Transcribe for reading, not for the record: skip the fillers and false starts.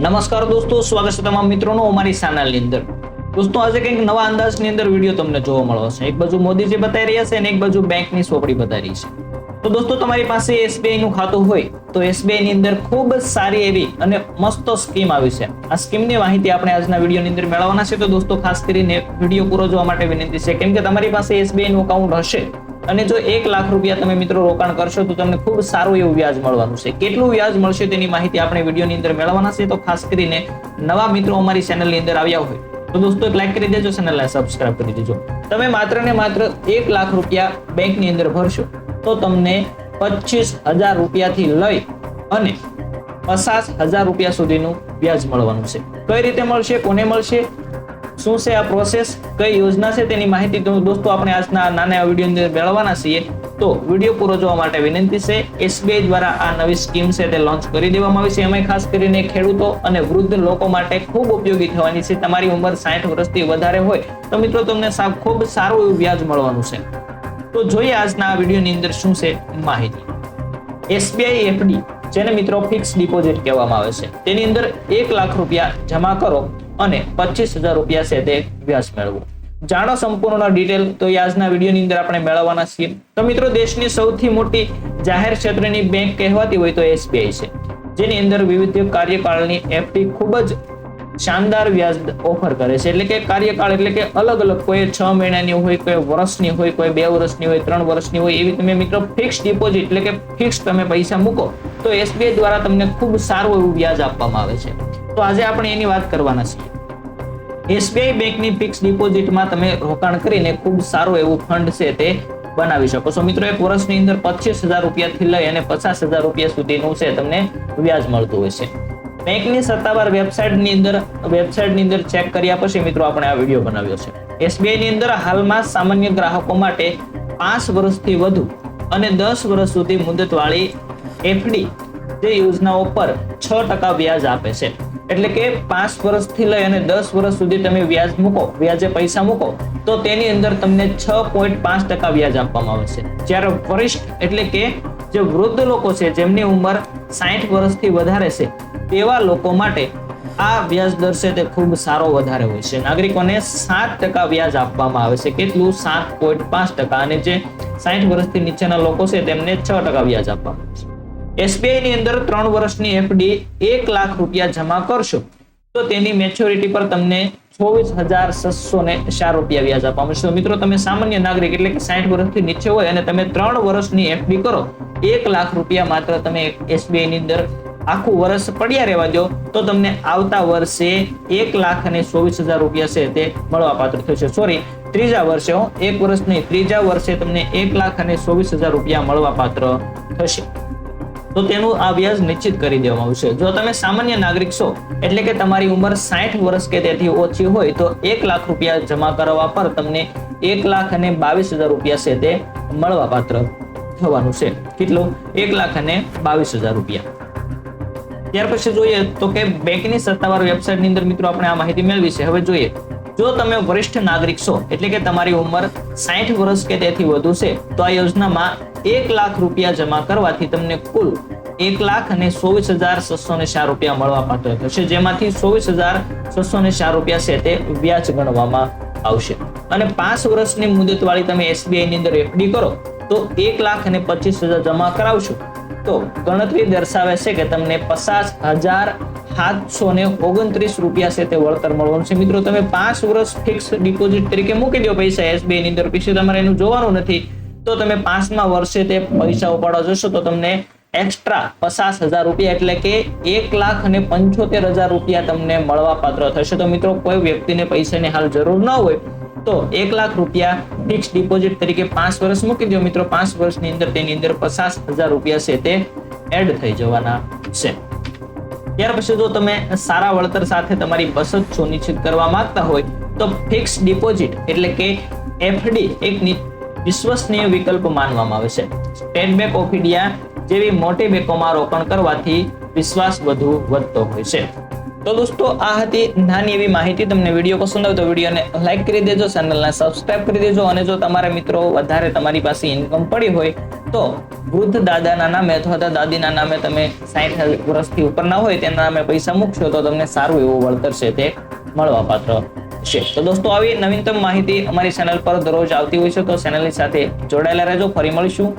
નમસ્કાર દોસ્તો, સ્વાગત છે તમામ મિત્રોનો અમારી ચેનલની અંદર। દોસ્તો આજે કંઈક નવા અંદાજની અંદર વિડીયો તમને જોવા મળશે। એક બાજુ મોદીજી બતાવી રહ્યા છે અને એક બાજુ બેંકની સોપડી બતાવી રહી છે। તો દોસ્તો તમારી પાસે એસબીઆઈ નું ખાતું હોય તો એસબીઆઈ ની અંદર ખૂબ જ સારી એવી અને મસ્ત સ્કીમ આવી છે। આ સ્કીમની માહિતી આપણે આજના વિડીયોની અંદર મેળવવાના છે। તો દોસ્તો ખાસ કરીને વિડીયો પૂરો જોવા માટે વિનંતી છે, કેમ કે તમારી પાસે એસબીઆઈ નું એકાઉન્ટ હશે અને જો 1 લાખ રૂપિયા તમે મિત્રો રોકાણ કરશો તો તમને ખૂબ સારું એવું વ્યાજ મળવાનું છે। કેટલું વ્યાજ મળશે તેની માહિતી આપણે વિડીયોની અંદર મેળવવાના છે। તો ખાસ કરીને નવા મિત્રો અમારી ચેનલની અંદર આવ્યા હોય તો દોસ્તો એક લાઈક કરી દેજો, ચેનલને સબસ્ક્રાઇબ કરી દેજો। તમે માત્ર ને માત્ર 1 લાખ રૂપિયા બેંકની અંદર ભરશો તો તમને 25,000 રૂપિયાથી લઈ અને 50,000 રૂપિયા સુધીનું વ્યાજ મળવાનું છે। કઈ રીતે મળશે, કોને મળશે, શું છે આ પ્રોસેસ, કઈ યોજના છે તેની માહિતી તો દોસ્તો આપણે આજના નાના વિડીયો અંદર મેળવવાના છીએ। તો વિડીયો પૂરો જોવા માટે વિનંતી છે। એસબીઆઈ દ્વારા આ નવી સ્કીમ છે તે લોન્ચ કરી દેવામાં આવી છે। એમાં ખાસ કરીને ખેડૂતો અને વૃદ્ધ લોકો માટે ખૂબ ઉપયોગી થવાની છે। તમારી ઉંમર 60 વર્ષથી વધારે હોય તો મિત્રો તમને ખૂબ સારું એવું વ્યાજ મળવાનું છે। તો જોઈએ આજના આ વિડીયોની અંદર શું છે માહિતી। એસબીઆઈ એફડી, જેને મિત્રો ફિક્સ ડિપોઝિટ કહેવામાં આવે છે, તેની અંદર 1 લાખ રૂપિયા જમા કરો અને 25,000 રૂપિયા છે તે વ્યાજ મેળવો। જાણો સંપૂર્ણ ડિટેલ તો આજના વિડીયોની અંદર આપણે મેળવવાના છીએ। તો મિત્રો દેશની સૌથી મોટી જાહેર ક્ષેત્રની બેંક કહેવાતી હોય તો એસબીઆઈ છે, જેની અંદર વિવિધ કાર્યકાળની એફડી ખૂબ જ શાનદાર વ્યાજ ઓફર કરે છે। એટલે કે કાર્યકાળ એટલે કે અલગ અલગ, કોઈ 6 મહિનાની હોય, કોઈ વર્ષની હોય, કોઈ 2 વર્ષની હોય, 3 વર્ષની હોય, એવી તમે મિત્રો ફિક્સ ડિપોઝિટ એટલે કે ફિક્સ તમે પૈસા મૂકો તો એસબીઆઈ દ્વારા તમને ખૂબ સારું એવું વ્યાજ આપવામાં આવે છે। તો આજે આપણે એની વાત કરવાના છીએ। એસબીઆઈ બેંકની ફિક્સ ડિપોઝિટમાં તમે રોકાણ કરીને ખૂબ સારું એવું ફંડ છે તે બનાવી શકો છો। મિત્રો એક વર્ષની અંદર 25,000 રૂપિયાથી લઈ અને 50,000 રૂપિયા સુધીનું છે તમને વ્યાજ મળતું હોય છે। બેંકની સત્તાવાર વેબસાઇટની અંદર ચેક કર્યા પછી મિત્રો આપણે આ વિડીયો બનાવ્યો છે। એસબીઆઈ ની અંદર હાલમાં સામાન્ય ગ્રાહકો માટે 5 વર્ષથી વધુ અને 10 વર્ષ સુધી મુદતવાળી એફડી જે યોજનાઓ પર 6% વ્યાજ આપે છે। એટલે કે 5 વર્ષથી લઈ અને 10 વર્ષ સુધી તમે વ્યાજે પૈસા મૂકો તો તેની અંદર તમને 6.5% વ્યાજ આપવામાં આવે છે। જ્યારે વરિષ્ઠ એટલે કે જે વૃદ્ધ લોકો છે, જેમની ઉંમર 60 વર્ષથી વધારે છે, તેવા લોકો માટે આ વ્યાજ દર છે તે ખૂબ સારો વધારે હોય છે। નાગરિકોને 7% વ્યાજ આપવામાં આવે છે। કેટલું? 7.5%। અને જે 60 વર્ષથી નીચેના લોકો છે તેમને 6% વ્યાજ આપવામાં આવે છે। એસબીઆઈ ની અંદર 3 વર્ષની એફડી 1 લાખ રૂપિયા જમા કરશો તો તેની મેચ્યોરિટી પર તમને 24,604 રૂપિયા વ્યાજ આપવામાં આવશે। મિત્રો તમે સામાન્ય નાગરિક એટલે કે 60 વર્ષથી નીચે હોય અને તમે 3 વર્ષની એફડી કરો, 1 લાખ રૂપિયા માત્ર તમે એસબીઆઈ ની અંદર આખું વર્ષ પડ્યા રહેવા દો તો તમને આવતા વર્ષે 1,24,000 રૂપિયા છે તે મળવા પાત્ર થશે। સોરી, ત્રીજા વર્ષે, એક વર્ષ નહીં, ત્રીજા વર્ષે તમને 1,24,000 રૂપિયા મળવા પાત્ર થશે। તો તેનું આ વ્યાજ નિશ્ચિત કરી દેવામાં આવશે। જો તમે સામાન્ય નાગરિક છો એટલે કે તમારી ઉંમર 60 વર્ષ કે તેથી ઓછી હોય તો 1 લાખ રૂપિયા જમા કરવા પર તમને 1,22,000 રૂપિયા છે તે મળવા પાત્ર થવાનું છે। કેટલું? 1,22,000 રૂપિયા। ત્યાર પછી જોઈએ તો કે બેંકની સત્તાવાર વેબસાઇટની અંદર મિત્રો આપણે આ માહિતી મેળવી છે। હવે જોઈએ, જો તમે વરિષ્ઠ નાગરિક છો એટલે કે તમારી ઉંમર 60 વર્ષ કે તેથી વધુ છે તો આ યોજનામાં 1 લાખ રૂપિયા જમા કરવાથી તમને કુલ 1,24,604 રૂપિયા મળવા પાત્ર થશે, જેમાંથી 24,604 રૂપિયા છે તે વ્યાજ ગણવામાં આવશે। અને 5 વર્ષની મુદતવાળી તમે એસબીઆઈ ની અંદર એફડી કરો તો 1,25,000 જમા કરાવશો તો ગણતરી દર્શાવે છે કે તમને 50,729 રૂપિયા છે તે વળતર મળવાનું છે। મિત્રો તમે 5 વર્ષ ફિક્સ ડિપોઝિટ તરીકે મૂકી દો પૈસા એસબીઆઈ ની અંદર, પછી તમારે એનું જોવાનું નથી તો તમે 5મા વર્ષે તે પૈસા ઉપાડવા જશો તો તમને એક્સ્ટ્રા 50,000 રૂપિયા એટલે કે 1,75,000 રૂપિયા તમને મળવા પાત્ર થશે। તો મિત્રો કોઈ વ્યક્તિને પૈસાની હાલ જરૂર ન હોય તો 1 લાખ રૂપિયા ફિક્સ ડિપોઝિટ તરીકે 5 વર્ષ મૂકી દો મિત્રો। 5 વર્ષની અંદર તેની અંદર 50,000 રૂપિયા છે તે એડ થઈ જવાના છે। ત્યાર પછી જો તમે સારા વળતર સાથે તમારી બચત સુનિશ્ચિત કરવા માંગતા હોય તો ફિક્સ ડિપોઝિટ એટલે કે એફડી એક વિશ્વસનીય વિકલ્પ માનવામાં આવે છે। સ્ટેટ બેંક ઓફ ઇન્ડિયા જેવી મોટી બેંકોમાં રોકાણ કરવાથી વિશ્વાસ વધુ વધતો હોય છે। તો દોસ્તો આ હતી નાની એવી માહિતી. તમને વિડીયો પસંદ આવે તો વિડીયોને લાઈક કરી દેજો, ચેનલને સબસ્ક્રાઇબ કરી દેજો. અને જો તમારા મિત્રો વધારે તમારી પાસે ઇન્કમ પડી હોય તો વૃદ્ધ દાદાના નામે અથવા તો દાદીના નામે તમે 60 વર્ષથી ઉપરના હોય તેના નામે પૈસા મૂકશો તો તમને સારું એવું વળતર છે તે મળવા પાત્ર છે. તો દોસ્તો આવી નવીનતમ માહિતી અમારી ચેનલ પર દરરોજ આવતી હોય છે, તો ચેનલની સાથે જોડાયેલા રહેજો. ફરી મળીશું.